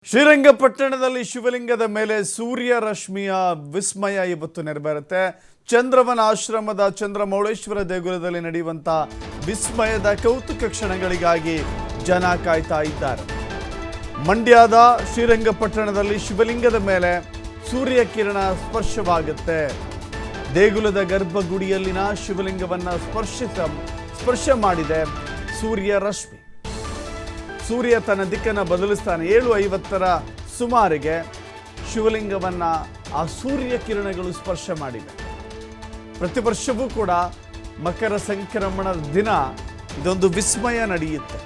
ಶ್ರೀರಂಗಪಟ್ಟಣದಲ್ಲಿ ಶಿವಲಿಂಗದ ಮೇಲೆ ಸೂರ್ಯ ರಶ್ಮಿಯ ವಿಸ್ಮಯ ಇವತ್ತು ನೆರವೇರುತ್ತೆ. ಚಂದ್ರವನ ಆಶ್ರಮದ ಚಂದ್ರಮೌಳೇಶ್ವರ ದೇಗುಲದಲ್ಲಿ ನಡೆಯುವಂತ ವಿಸ್ಮಯದ ಕೌತುಕ ಕ್ಷಣಗಳಿಗಾಗಿ ಜನ ಕಾಯ್ತಾ ಇದ್ದಾರೆ. ಮಂಡ್ಯದ ಶ್ರೀರಂಗಪಟ್ಟಣದಲ್ಲಿ ಶಿವಲಿಂಗದ ಮೇಲೆ ಸೂರ್ಯ ಕಿರಣ ಸ್ಪರ್ಶವಾಗುತ್ತೆ. ದೇಗುಲದ ಗರ್ಭಗುಡಿಯಲ್ಲಿನ ಶಿವಲಿಂಗವನ್ನ ಸ್ಪರ್ಶ ಮಾಡಿದೆ ಸೂರ್ಯ ರಶ್ಮಿ. ಸೂರ್ಯ ತನ್ನ ದಿಕ್ಕನ್ನು ಬದಲಿಸ್ತಾನೆ. 7:50 ಸುಮಾರಿಗೆ ಶಿವಲಿಂಗವನ್ನ ಆ ಸೂರ್ಯ ಕಿರಣಗಳು ಸ್ಪರ್ಶ ಮಾಡಿವೆ. ಪ್ರತಿ ವರ್ಷವೂ ಕೂಡ ಮಕರ ಸಂಕ್ರಮಣದ ದಿನ ಇದೊಂದು ವಿಸ್ಮಯ ನಡೆಯುತ್ತೆ.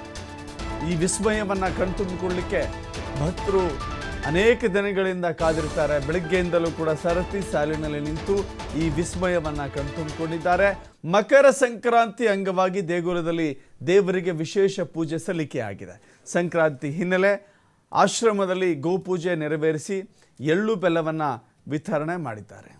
ಈ ವಿಸ್ಮಯವನ್ನ ಕಣ್ತುಂಬಿಕೊಳ್ಳಲಿಕ್ಕೆ ಭಕ್ತರು ಅನೇಕ ದಿನಗಳಿಂದ ಕಾದಿರ್ತಾರೆ. ಬೆಳಗ್ಗೆಯಿಂದಲೂ ಕೂಡ ಸರತಿ ಸಾಲಿನಲ್ಲಿ ನಿಂತು ಈ ವಿಸ್ಮಯವನ್ನ ಕಣ್ತುಂಬಿಕೊಂಡಿದ್ದಾರೆ. ಮಕರ ಸಂಕ್ರಾಂತಿ ಅಂಗವಾಗಿ ದೇಗುಲದಲ್ಲಿ ದೇವರಿಗೆ ವಿಶೇಷ ಪೂಜೆ ಸಲ್ಲಿಕೆಯಾಗಿದೆ. ಸಂಕ್ರಾಂತಿ ಹಿನ್ನೆಲೆ ಆಶ್ರಮದಲ್ಲಿ ಗೋಪೂಜೆ ನೆರವೇರಿಸಿ ಎಳ್ಳು ಬೆಲ್ಲವನ್ನ ವಿತರಣೆ ಮಾಡಿದ್ದಾರೆ.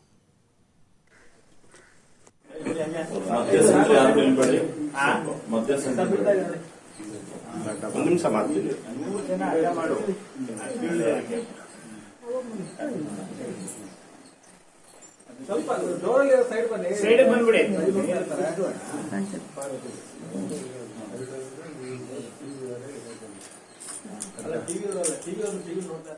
ಸೈಡ್ ಬಂದ್ಬಿಡಿ. ಟಿವಿ ನೋಡ್ತಾ